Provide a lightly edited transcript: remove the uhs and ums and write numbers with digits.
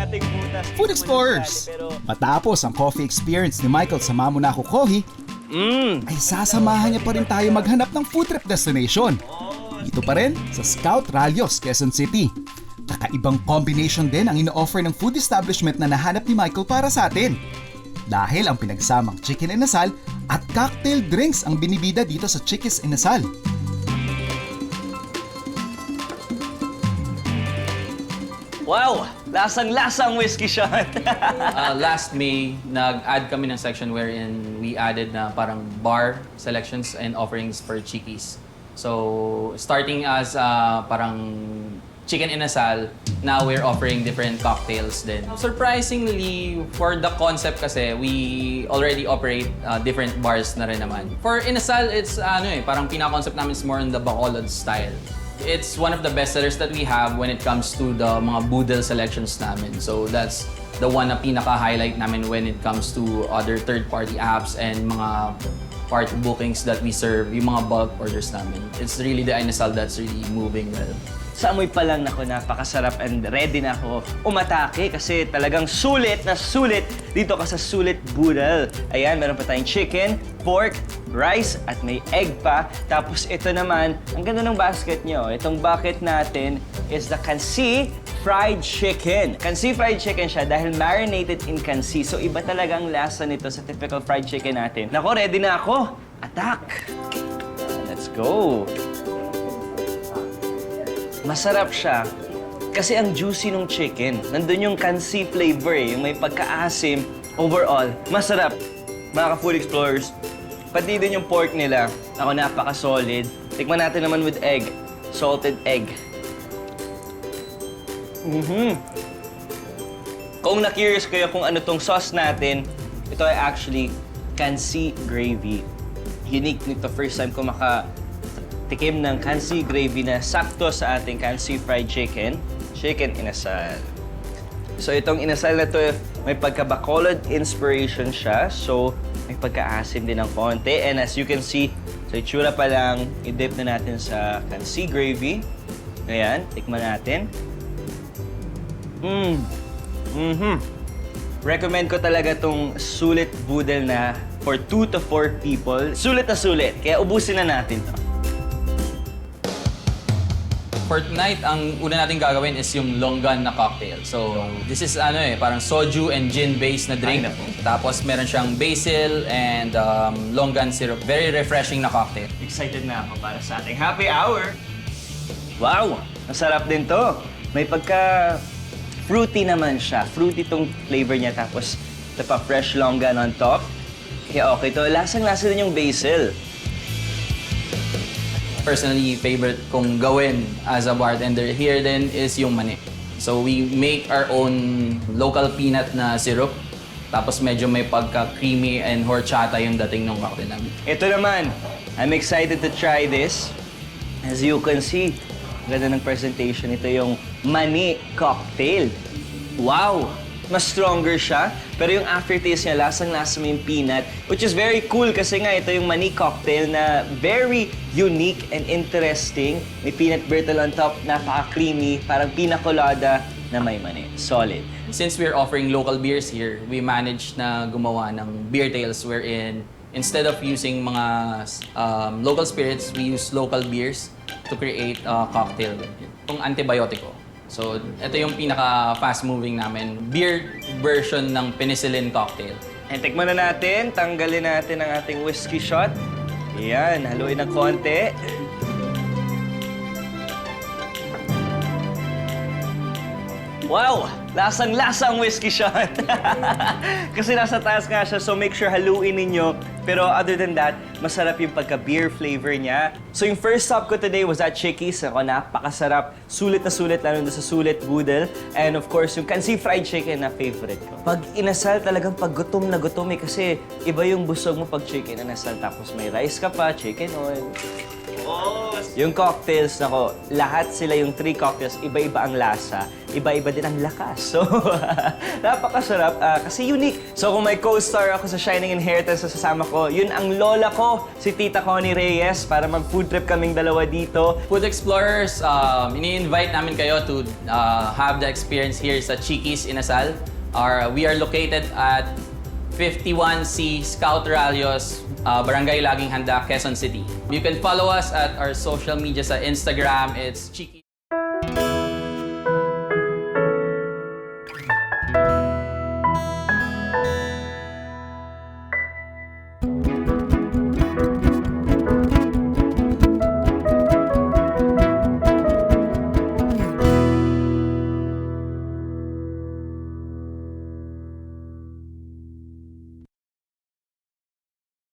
nating butas. Food Explorers! Matapos ang coffee experience ni Michael sa Mamunako Kohi, ay sasamahan niya pa rin tayo maghanap ng food trip destination. Dito pa rin sa Scout Rallios, Quezon City. Kakaibang combination din ang ino-offer ng food establishment na nahanap ni Michael para sa atin. Dahil ang pinagsamang Chicken Inasal at cocktail drinks ang binibida dito sa Chicken Inasal. Wow! Lasang-lasang whiskey shot! Last May, nag-add kami ng section wherein we added na parang bar selections and offerings for chickies. So, starting as parang Chicken Inasal, now we're offering different cocktails din. Surprisingly, for the concept kasi, we already operate different bars na rin naman. For Inasal, it's parang pinaka-concept namin is more on the Bacolod style. It's one of the best sellers that we have when it comes to the mga boodle selections namin. So that's the one na pinaka-highlight namin when it comes to other third-party apps and mga party bookings that we serve, yung mga bulk orders namin. It's really the Inasal that's really moving well. Sa amoy pa lang ako, napakasarap and ready na ako umatake kasi talagang sulit na sulit dito ka sa Sulit Boodle. Ayan, meron pa tayong chicken, pork, rice, at may egg pa. Tapos ito naman, ang ganda ng basket nyo. Itong bucket natin is the Kansi Fried Chicken. Kansi Fried Chicken siya dahil marinated in kansi. So iba talaga ang lasa nito sa typical fried chicken natin. Nako, ready na ako. Attack! Let's go! Masarap siya kasi ang juicy ng chicken. Nandun yung kansi flavor yung may pagkaasim. Overall, masarap. Mga ka-Food Explorers, pati din yung pork nila. Ako, napaka-solid. Tikman natin naman with egg. Salted egg. Kung na-curious kayo kung ano tong sauce natin, ito ay actually kansi gravy. Unique nito, first time ko tikim ng kansi gravy na sakto sa ating kansi fried chicken, Chicken Inasal. So itong inasal na to, may pagka-Bacolod inspiration siya. So may pagka-asim din ng konti. And as you can see, so itsura pa lang, i-dip na natin sa kansi gravy. Ayan, tikman natin. Recommend ko talaga tong Sulit Boodle na for 2 to 4 people. Sulit na sulit, kaya ubusin na natin to. For tonight, ang una natin gagawin is yung longgan na cocktail. So, this is parang soju and gin-based na drink. Tapos meron siyang basil and longgan syrup. Very refreshing na cocktail. Excited na ako para sa ating happy hour. Wow! Masarap din to. May pagka-fruity naman siya. Fruity tong flavor niya. Tapos ito pa, fresh longgan on top. Kaya okay to. Lasang-lasa din yung basil. Personally, favorite kong gawin as a bartender here then is yung mani. So we make our own local peanut na syrup. Tapos medyo may pagka-creamy and horchata yung dating ng cocktail namin. Ito naman, I'm excited to try this. As you can see, ganda ng presentation. Ito yung mani cocktail. Wow! Mas stronger siya, pero yung aftertaste niya, lasang-lasa mo yung peanut, which is very cool kasi nga ito yung mani cocktail na very unique and interesting. May peanut brittle on top, napaka-creamy, parang pina colada na may mani. Solid. Since we're offering local beers here, we managed na gumawa ng beer tales wherein instead of using mga local spirits, we use local beers to create a cocktail. Itong antibiotiko. So, ito yung pinaka-fast-moving namin. Beer version ng penicillin cocktail. And tikman na natin, tanggalin natin ang ating whiskey shot. Ayan, haluin ng konti. Wow! Lasang-lasang whiskey shot! Kasi nasa taas nga siya, so make sure haluin ninyo. Pero other than that, masarap yung pagka-beer flavor niya. So yung first stop ko today was at Chickies. Ako, napakasarap. Sulit na sulit, lalo na sa Sulit Boodle. And of course, yung Kansi Fried Chicken na favorite ko. Pag inasal, talagang pag gutom na gutom eh. Kasi iba yung busog mo pag chicken inasal. Tapos may rice ka pa, chicken oil. Yung cocktails, nako, lahat sila yung 3 cocktails, iba-iba ang lasa, iba-iba din ang lakas. So, napakasarap kasi unique. So, kung may co-star ako sa Shining Inheritance na sasama ko, yun ang lola ko, si Tita Connie Reyes, para mag-food trip kaming dalawa dito. Food Explorers, ini-invite namin kayo to have the experience here sa Chicken Inasal. We are located at 51C Scout Rallios, Barangay Laging Handa, Quezon City. You can follow us at our social media sa Instagram. It's Chicken.